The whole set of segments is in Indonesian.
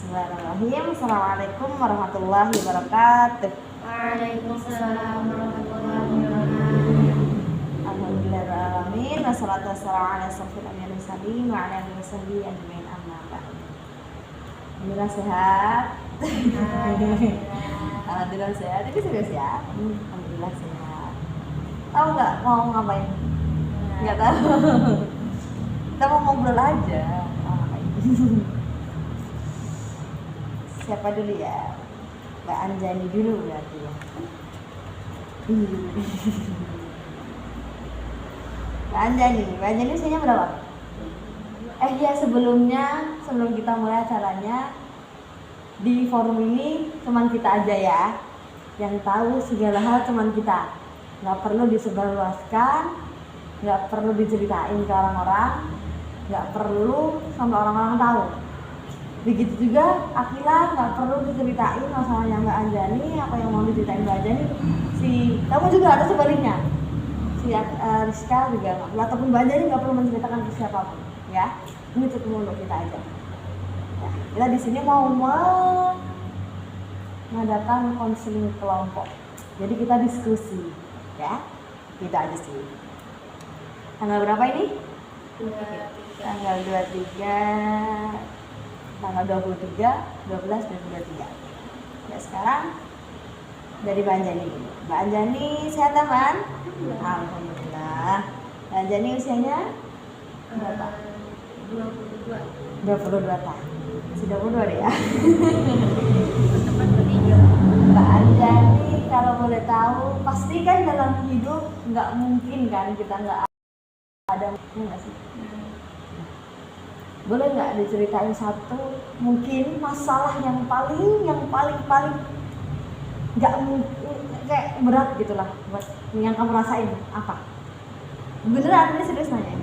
Bismillahirrahmanirrahim. Assalamualaikum warahmatullahi wabarakatuh. Waalaikumsalam warahmatullahi wabarakatuh. Alhamdulillahirrahmanirrahim. Wassalatu wassalamu ala asyrofil anbiya'i wal mursalin wa ala alihi wasahbihi ajmain amma ba'd. Alhamdulillah sehat. Alhamdulillah sehat. Ini serius ya? Alhamdulillah sehat. Tahu nggak mau ngapain? Nggak tahu. Kita mau ngobrol aja. Mau ngapain? Siapa dulu ya? Mbak Anjani dulu berarti ya. Mbak Anjani usianya berapa? Ya sebelum kita mulai acaranya, di forum ini cuman kita aja ya yang tahu segala hal, cuman kita. Nggak perlu disebarluaskan, nggak perlu diceritain ke orang-orang, nggak perlu sampai orang-orang tahu. Begitu juga Akila nggak perlu diceritain masalahnya Mbak Anjani, apa yang mau diceritain Mbak Anjani. Kamu juga ada sebaliknya. Rizka juga nggak perlu, ataupun Mbak Anjani nggak perlu menceritakan ke siapapun, ya. Ini cukup untuk kita aja. Ya, kita di sini mau mengadakan konseling kelompok. Jadi kita diskusi, ya. Kita diskusi. Tanggal berapa ini? Tanggal 23. Tanggal 23, 12, dan 23. Ya, sekarang dari Mbak Anjani dulu. Mbak Anjani sehat aman? Alhamdulillah. Mbak Anjani usianya berapa? 22 tahun. Sudah 22 deh ya. Mbak Anjani kalau boleh tahu, pasti kan dalam hidup nggak mungkin kan kita nggak ada, nggak sih? Boleh nggak diceritain satu mungkin masalah yang paling nggak kayak berat gitulah buat yang kamu rasain apa? Beneran, ini serius nanya.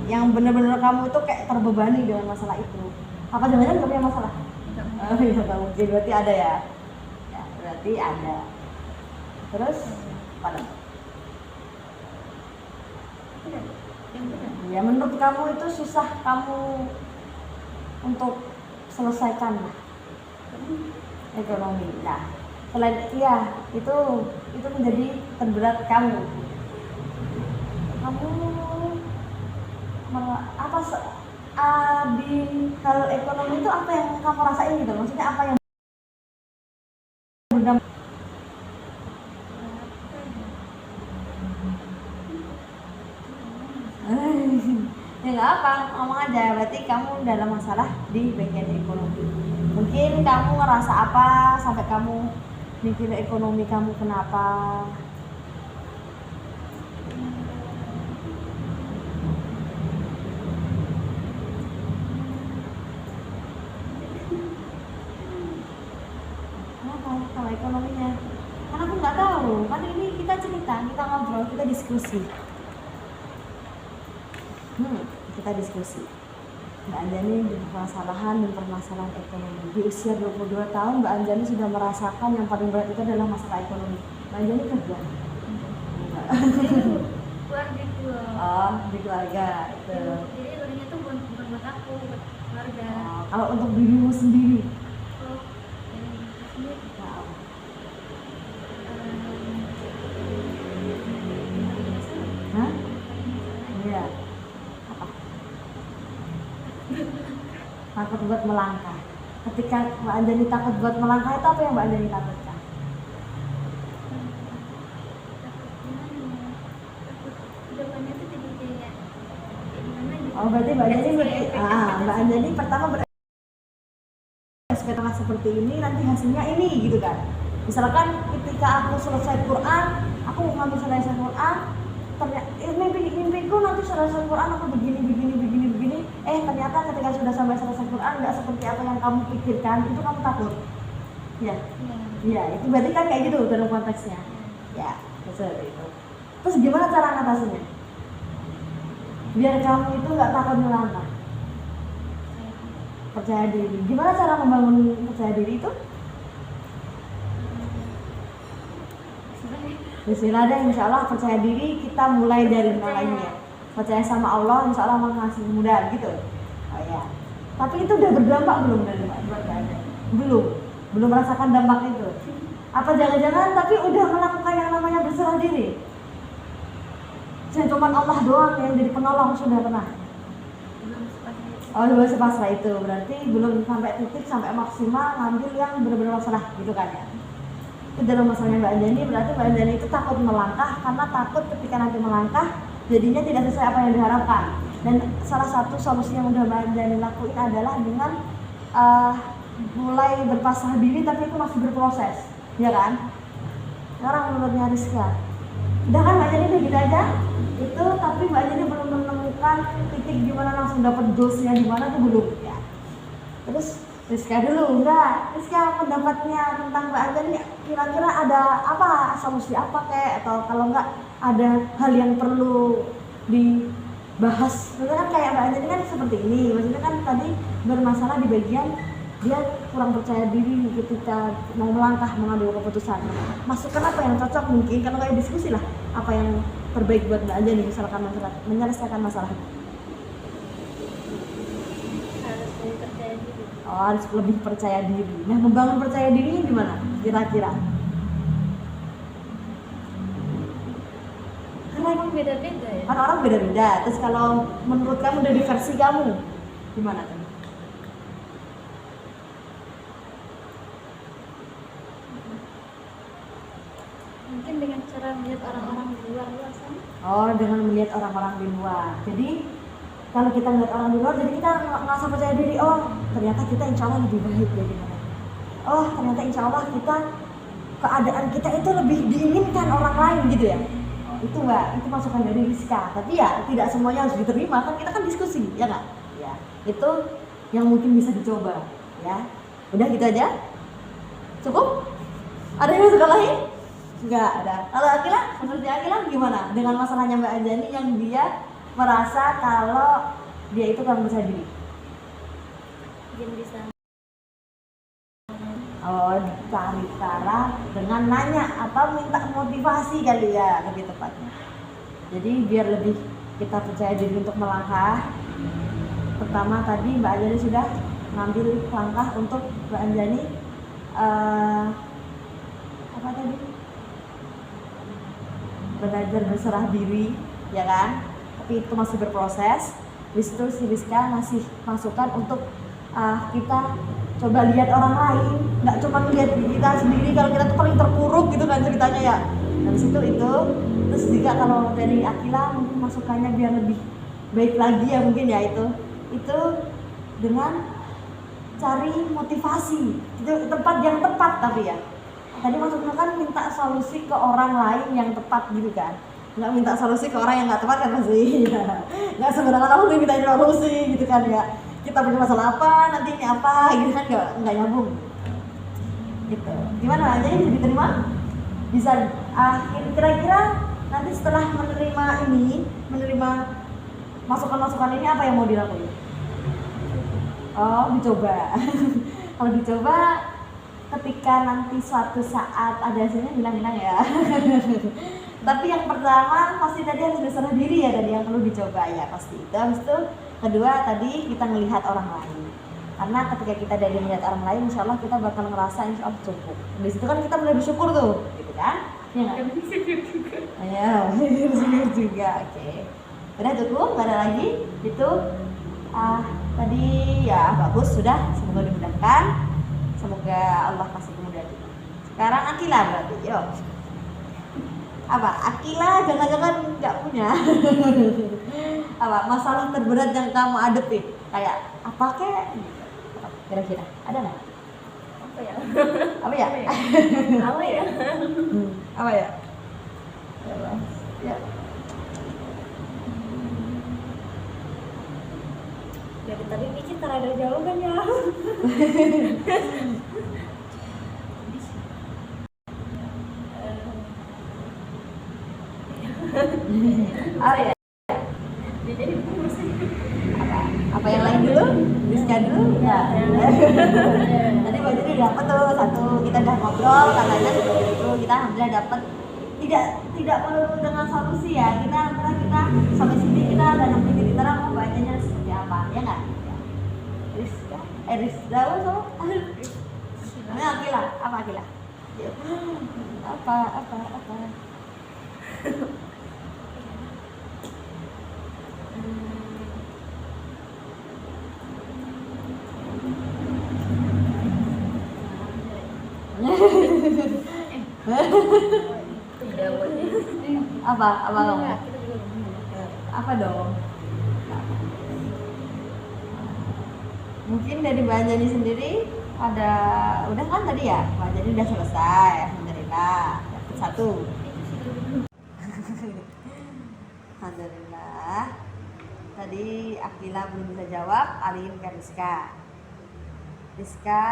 Yang bener-bener kamu itu kayak terbebani dengan masalah itu. Apa jangan-jangan nggak punya masalah? Oh iya, nggak mungkin, berarti ada ya. Ya berarti ada. Terus apa? Ya menurut kamu itu susah kamu untuk selesaikan ekonomi. Nah, selain itu menjadi terberat kamu. Kamu apa di hal ekonomi itu apa yang kamu rasain gitu? Maksudnya apa yang berdampak? Ya nggak apa, ngomong aja. Berarti kamu dalam masalah di bagian ekonomi. Mungkin kamu ngerasa apa sampai kamu mikir ekonomi kamu kenapa? Kenapa kalau ekonominya? Karena aku nggak tahu. Kan ini kita cerita, kita ngobrol, kita diskusi. Kita diskusi. Mbak Anjani permasalahan ekonomi. Di usia 22 tahun Mbak Anjani sudah merasakan yang paling berat itu adalah masalah ekonomi. Mbak Anjani kerja? Enggak. Oh, di keluarga itu. Jadi ekonominya tuh bukan buat aku, buat keluarga. Kalau untuk dirimu sendiri? Hah? Iya. Takut buat melangkah. Ketika Mbak Anjani takut buat melangkah, itu apa yang Mbak Anjani takutkan? Oh berarti Mbak Anjani pertama berekspektasi seperti ini, nanti hasilnya ini gitu kan? Misalkan ketika aku selesai Quran, aku ngambil selesai Quran, ternyata mimpiku nanti selesai Quran aku begini. Ternyata ketika sudah sampai selesai Quran nggak seperti apa yang kamu pikirkan, itu kamu takut. Ya. Iya, itu berarti kan kayak gitu dalam konteksnya. Ya, seperti itu. Terus gimana cara ngatasinya? Biar kamu itu nggak takut melangkah. Percaya diri. Gimana cara membangun percaya diri itu? Bismillah deh, insya Allah percaya diri kita mulai dari mulainya. Percaya sama Allah, insya Allah akan ngasih mudah gitu. Oh ya. Tapi itu udah berdampak belum dari buat Anda? Belum merasakan dampak itu. Apa jangan-jangan tapi udah melakukan yang namanya berserah diri? Saya cuma Allah doang yang jadi penolong, sudah pernah? Oh, belum sepasrah itu, berarti belum sampai titik, sampai maksimal ngambil yang benar-benar pasrah gitu kan ya. Itu dalam masalahnya Mbak Anjani, berarti Mbak Anjani itu takut melangkah karena takut ketika nanti melangkah jadinya tidak sesuai apa yang diharapkan. Dan salah satu solusi yang udah Mbak Anjani lakuin adalah dengan mulai berpasrah diri tapi itu masih berproses, ya kan? Sekarang menurutnya Rizka, udah kan Mbak Anjani gitu aja? Itu tapi Mbak Anjani belum menemukan titik gimana langsung dapat dosnya di mana tuh belum ya. Terus Rizka dulu, Rizka pendapatnya tentang Mbak Anjani kira-kira ada apa, solusi apa kayak, atau kalau enggak ada hal yang perlu dibahas. Maksudnya kan kayak Mbak Anjani kan seperti ini, maksudnya kan tadi bermasalah di bagian dia kurang percaya diri ketika mau melangkah mengambil keputusan. Masukan apa yang cocok mungkin, kalau kayak diskusi lah apa yang terbaik buat Mbak Anjani misalkan masalah, menyelesaikan masalah. Harus lebih percaya diri. Nah, membangun percaya dirinya gimana kira-kira? Karena emang beda-beda ya. Kan orang beda-beda. Terus kalau menurut kamu dari versi kamu gimana tuh? Mungkin dengan cara melihat orang-orang di luar sana. Oh, dengan melihat orang-orang di luar. Jadi kalau kita ngeliat orang di luar, jadi kita ngerasa percaya diri. Oh, ternyata kita insya Allah lebih baik dari mereka. Oh, ternyata insya Allah kita, keadaan kita itu lebih diinginkan orang lain gitu ya. Itu Mbak, itu masukan dari Rizka. Tapi ya tidak semuanya harus diterima, kan kita kan diskusi, ya nggak? Ya, itu yang mungkin bisa dicoba. Ya, udah gitu aja. Cukup? Ada yang suka lain? Enggak ada. Kalau Akila, menurut Akila gimana dengan masalahnya Mbak Anjani yang dia merasa kalau dia itu kurang percaya diri? Dia bisa Cari cara dengan nanya atau minta motivasi kali ya, lebih tepatnya. Jadi biar lebih kita percaya diri untuk melangkah. Pertama tadi Mbak Anjani sudah ngambil langkah untuk Mbak Anjani apa tadi? Belajar berserah diri, ya kan? Tapi itu masih berproses. Di situ si Rizka ngasih masukan untuk kita coba lihat orang lain, nggak cuma lihat diri kita sendiri. Kalau kita tuh paling terpuruk gitu kan ceritanya ya. Dari situ itu, terus juga kalau dari Akila mungkin masukannya biar lebih baik lagi ya mungkin ya itu dengan cari motivasi itu tempat yang tepat. Tapi ya tadi maksudnya kan minta solusi ke orang lain yang tepat gitu kan, nggak minta solusi ke orang yang nggak tepat kan pasti. Nggak sembarangan aku tuh minta solusi gitu kan ya. Kita punya masalah apa, nanti ini apa gitu kan, nggak nyambung gitu. Gimana aja ini diterima? Bisa kira-kira nanti setelah menerima masukan-masukan ini apa yang mau dilakukan? Oh, dicoba. Kalau dicoba ketika nanti suatu saat ada hasilnya bilang-bilang ya. Tapi yang pertama pasti tadi harus berserah diri ya, tadi yang perlu dicoba ya pasti itu. Habis itu kedua tadi kita melihat orang lain, karena ketika kita dari melihat orang lain insya Allah kita bakal ngerasa insya Allah cukup. Di situ kan kita mulai bersyukur tuh gitu kan ya nggak? Ya bersyukur juga. Oke, udah cukup, nggak ada lagi itu. Tadi ya bagus, sudah, semoga dimudahkan, semoga Allah kasih kemudahan. Sekarang Akila berarti yuk. Apa? Akila jangan-jangan nggak punya apa masalah terberat yang kamu hadapi, kayak apa kek kira-kira ada nggak? apa ya? Apa ya? Apa ya? Apa ya? Ya. Dari tadi mikir ada jawabannya. Apa ya? Jadi Apa yang lain dulu? Rizka dulu? Ya. Tadi Mbak Jadi dapat tuh satu, kita udah ngobrol katanya seperti itu, kita alhamdulillah dapat. Tidak perlu dengan solusi ya, kita sampai sini kita udah nemu titik terang mau bacanya seperti apa, ya nggak? Rizka, Rizka apa? Ini Akila, apa Akila? Apa? Apa kamu? Enggak, kita juga bingung. Apa dong? Mungkin dari Mbak Anjani sendiri ada, udah kan tadi ya, Mbak Anjani udah selesai, alhamdulillah, dapat 1. Alhamdulillah. Tadi Akila belum bisa jawab, alihin ke Rizka. Rizka,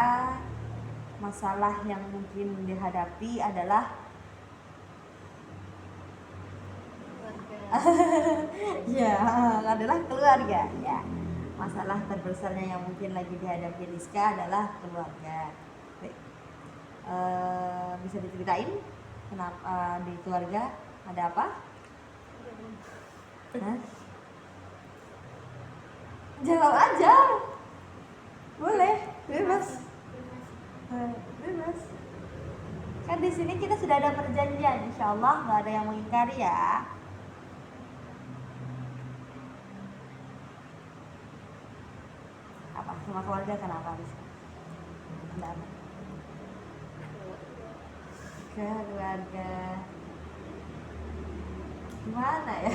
masalah yang mungkin dihadapi adalah ya, adalah keluarga ya. Masalah terbesarnya yang mungkin lagi dihadapi Rizka adalah keluarga. Bisa diceritain kenapa di keluarga ada apa? Hah? Jawab aja, boleh, bebas. Bebas. Kan di sini kita sudah ada perjanjian, insya Allah nggak ada yang mengingkari ya. Apa sama keluarga kenapa Rizka? Ada apa? Keluarga gimana ya?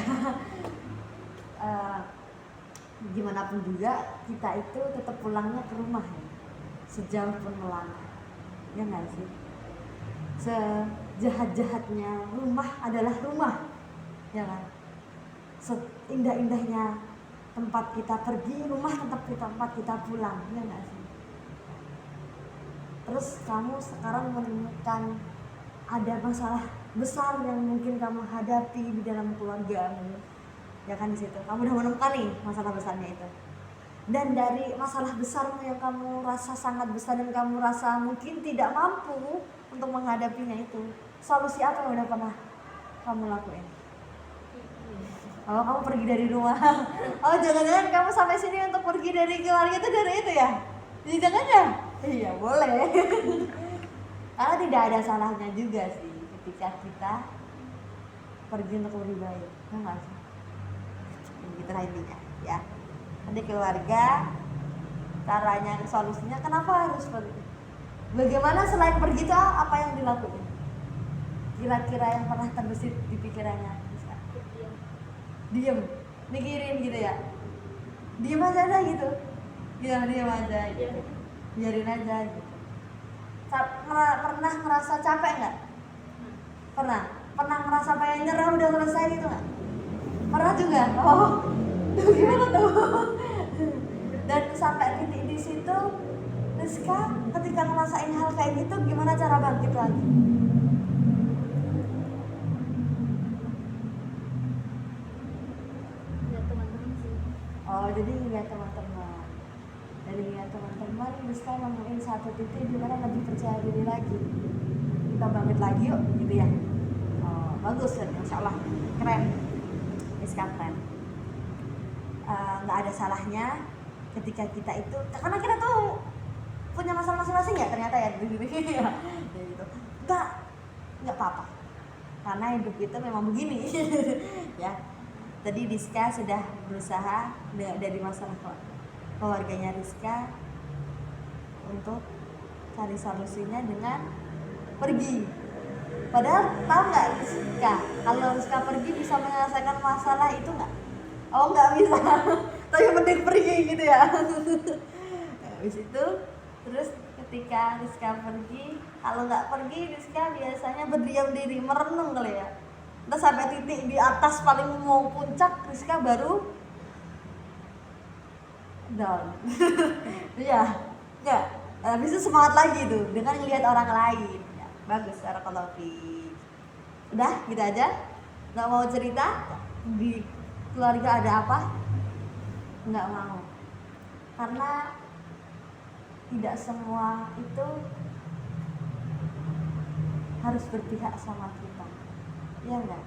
Gimana pun juga kita itu tetap pulangnya ke rumah ya, sejauh pun melangkah, ya nggak sih? Sejahat-jahatnya rumah adalah rumah, ya kan? Seindah-indahnya tempat kita pergi, rumah tetap di tempat kita pulang, ya nggak sih? Terus kamu sekarang menemukan ada masalah besar yang mungkin kamu hadapi di dalam keluargamu, ya kan? Di situ kamu udah menemukan nih masalah besarnya itu, dan dari masalah besarmu yang kamu rasa sangat besar dan kamu rasa mungkin tidak mampu untuk menghadapinya itu, solusi apa yang udah pernah kamu lakuin? Oh, kamu pergi dari rumah. Oh, jangan-jangan kamu sampai sini untuk pergi dari keluarga itu dari itu ya? Jangan ya? Iya, boleh. Karena tidak ada salahnya juga sih ketika kita pergi untuk lebih baik, ya nggak sih? Begitu intinya, ya. Nanti keluarga, caranya, solusinya kenapa harus pergi? Bagaimana selain pergi itu apa yang dilakukan? Kira-kira yang pernah terbesit di pikirannya? Diem, mikirin gitu ya? Diem aja dah gitu. Ya, diem aja gitu. Biarin aja gitu. Pernah ngerasa capek nggak? Pernah ngerasa pengen nyerah udah selesai gitu nggak? Pernah juga? Oh, tuh gimana tuh? Dan sampai titik di situ, Rizka ketika ngerasain hal kayak gitu, gimana cara bangkit lagi? Ya teman-teman sih. Oh, jadi ngeliat teman-teman. Dari ngeliat teman-teman, Rizka nemuin satu titik di mana lebih percaya diri lagi. Kita bangkit lagi yuk, gitu ya. Oh, bagus kan, insya Allah, keren. Rizka keren. Nggak ada salahnya ketika kita itu, karena kita tuh punya masalah masing-masing ya ternyata ya, gitu. Nggak apa-apa, karena hidup itu memang begini. Ya, tadi Rizka sudah berusaha dari masalah keluarganya Rizka untuk cari solusinya dengan pergi. Padahal tahu nggak Rizka, kalau Rizka pergi bisa menyelesaikan masalah itu nggak? Oh, nggak bisa. Tapi mending pergi gitu ya. Habis itu terus ketika Rizka pergi, kalau nggak pergi Rizka biasanya berdiam diri, merenung kali ya. Terus sampai titik di atas paling mau puncak, Rizka baru down. Iya, nggak. Habis itu semangat lagi tuh dengan ngelihat orang lain. Ya, bagus, barakallahu fiik. Udah gitu aja. Nggak mau cerita di keluarga ada apa? Nggak mau. Karena tidak semua itu harus berpihak sama kita, ya enggak?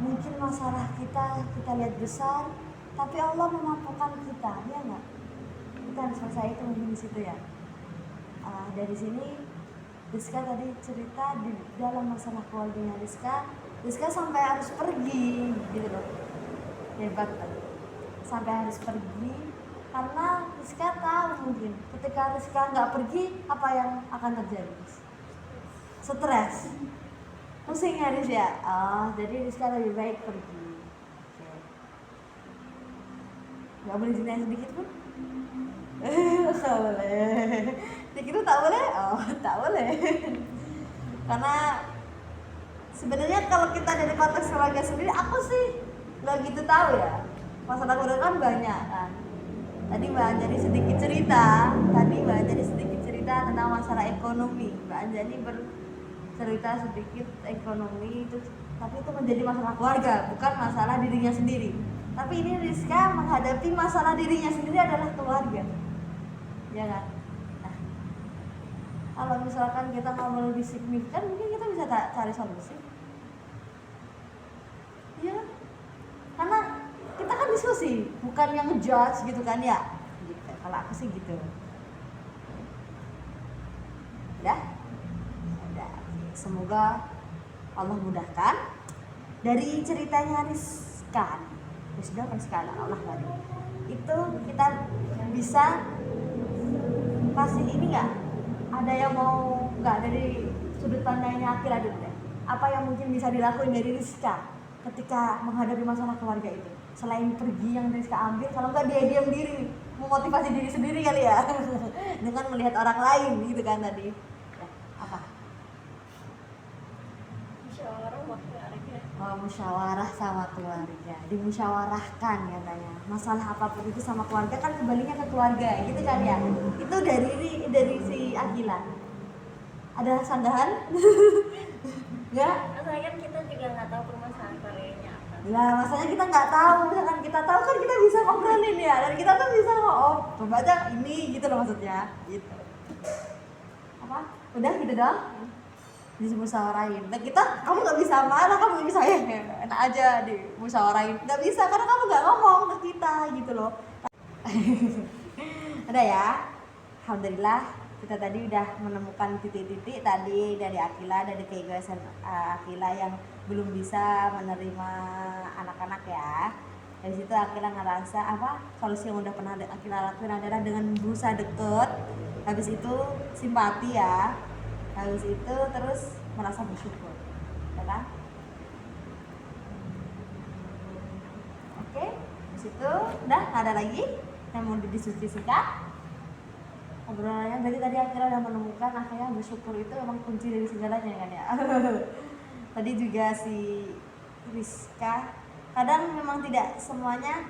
Mungkin masalah kita lihat besar, tapi Allah memampukan kita, ya enggak? kita harus selesai itu mungkin di situ ya. Dari sini Rizka tadi cerita di dalam masalah keluarganya Rizka sampai harus pergi gitu loh, hebat tadi, sampai harus pergi karena Rizka tahu mungkin ketika Rizka nggak pergi apa yang akan terjadi, stres, pusing ya Riz ya. Jadi Rizka lebih baik pergi. Nggak boleh zina sedikit pun? Nggak boleh. Dikit itu tak boleh? Oh, tak boleh. Karena sebenarnya kalau kita dari konteks keluarga sendiri, aku sih nggak gitu tahu ya. Masalah keluarga kan banyak kan. Tadi Mbak Anjani sedikit cerita tentang masalah ekonomi. Mbak Anjani bercerita sedikit ekonomi itu, tapi itu menjadi masalah keluarga, bukan masalah dirinya sendiri. Tapi ini Rizka menghadapi masalah dirinya sendiri adalah keluarga, ya kan? Nah, kalau misalkan kita ngobrol lebih signifikan, mungkin kita bisa cari solusi, ya, karena kita kan diskusi, bukan yang ngejudge gitu kan ya. Gitu. Kalau aku sih gitu. Udah? Semoga Allah mudahkan. Dari ceritanya Rizka, sudah kan sekali Allah tadi itu kita bisa kasih ini nggak? Ada yang mau nggak dari sudut pandangnya Akila dulu deh? Apa yang mungkin bisa dilakuin dari Rizka ketika menghadapi masalah keluarga itu? Selain pergi yang Rizka ambil, kalau nggak dia diam diri, memotivasi diri sendiri kali ya, dengan melihat orang lain gitu kan tadi. Ya, apa? Musyawarah sama keluarga, dimusyawarahkan katanya. Masalah apapun itu sama keluarga kan kembalinya ke keluarga, gitu kan ya. Itu dari si Akila. Ada sanggahan? Enggak? Masalahnya kan kita juga nggak tahu permasalahan keluarganya apa. Lah, masalahnya kita nggak tahu. Misalkan kita tahu kan kita bisa ngobrolin ya, dan kita tuh bisa coba aja ini gitu loh maksudnya. Gitu. Apa? Udah gitu dong? Dimusyawarahin. Dan kamu nggak bisa marah, kamu nggak bisa enak aja dimusyawarahin. Nggak bisa karena kamu nggak ngomong ke kita gitu loh. Ada ya. Alhamdulillah kita tadi udah menemukan titik-titik tadi dari Akila, dari keegoisan Akila yang belum bisa menerima anak-anak ya. Dari situ Akila ngerasa solusi yang udah pernah Akila lakuin adalah dengan berusaha deket. Habis itu simpati ya. Habis itu terus merasa bersyukur, ya kan? Oke, habis itu udah nggak ada lagi yang mau didiskusikan. Obrolannya berarti tadi akhirnya udah menemukan akhirnya bersyukur itu memang kunci dari segalanya kan ya. Tadi juga si Rizka kadang memang tidak semuanya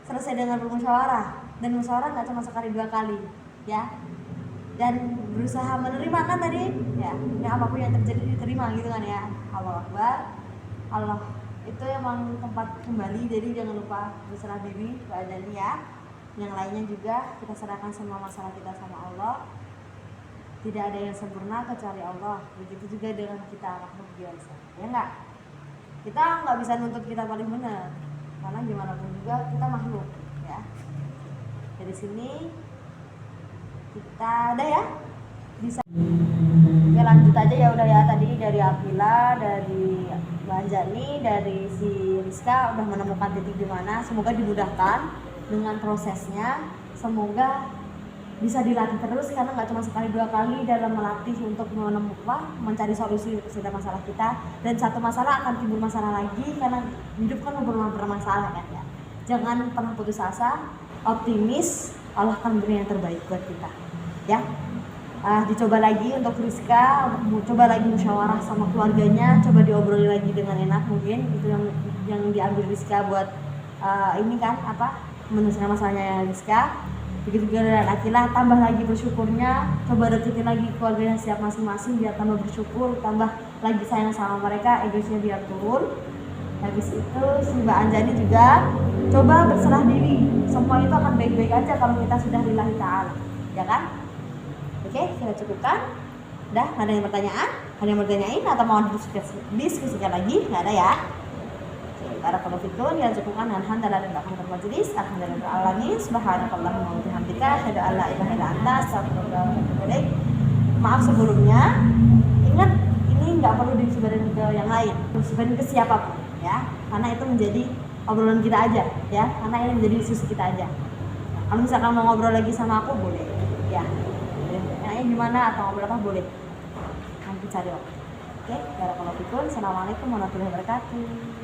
selesai dengan bermusyawarah, dan musyawarah nggak cuma sekali 2 kali ya. Dan berusaha menerima kan tadi ya, apapun yang terjadi diterima gitu kan ya. Allah Akbar, Allah itu emang tempat kembali, jadi jangan lupa berserah diri kepada ya. Yang lainnya juga kita serahkan semua masalah kita sama Allah. Tidak ada yang sempurna kecuali Allah. Begitu juga dengan kita makhluk biasa, ya enggak? Kita nggak bisa nuntut kita paling benar, karena gimana pun juga kita makhluk ya. Dari sini kita ada ya, bisa ya lanjut aja ya udah ya. Tadi dari Akila, dari Mbak Anjani, dari si Rizka udah menemukan titik di mana. Semoga dimudahkan dengan prosesnya, semoga bisa dilatih terus karena nggak cuma sekali 2 kali dalam melatih untuk mencari solusi setiap masalah kita. Dan satu masalah akan timbul masalah lagi karena hidup kan bermasalah kan ya. Jangan pernah putus asa, optimis, Allah akan beri yang terbaik buat kita ya. Dicoba lagi untuk Rizka, coba lagi musyawarah sama keluarganya, coba diobrolin lagi dengan enak. Mungkin itu yang diambil Rizka buat ini kan menyelesaikan masalahnya Rizka. Begitu juga dengan Akila, tambah lagi bersyukurnya, coba deketin lagi keluarganya siap masing-masing biar tambah bersyukur, tambah lagi sayang sama mereka, egoisnya biar turun. Habis itu si Mbak Anjani juga coba berserah diri, semua itu akan baik-baik aja kalau kita sudah lillahi ta'ala, ya kan? Oke, kita cukupkan. Udah, ada yang bertanyaan? Ada yang bertanyain atau mau diskusikan lagi? Nggak ada ya? Oke. Barakallahu fikum. Ya cukupkan dengan hamdalah dan belakang majelis. Alhamdulillah alamin. Subhanakallahumma wa bihamdika asyhadu an la ilaha illa anta astaghfiruka wa atubu ilaik. Maaf sebelumnya. Ingat, ini nggak perlu disebarin ke yang lain, disebarin ke siapapun ya, karena itu menjadi obrolan kita aja ya, karena ini menjadi diskusi kita aja. Kalau misalkan mau ngobrol lagi sama aku boleh ya, enaknya gimana atau ngobrol apa boleh, nanti cari waktu. Oke, barakallahu fikum. Assalamualaikum warahmatullahi wabarakatuh.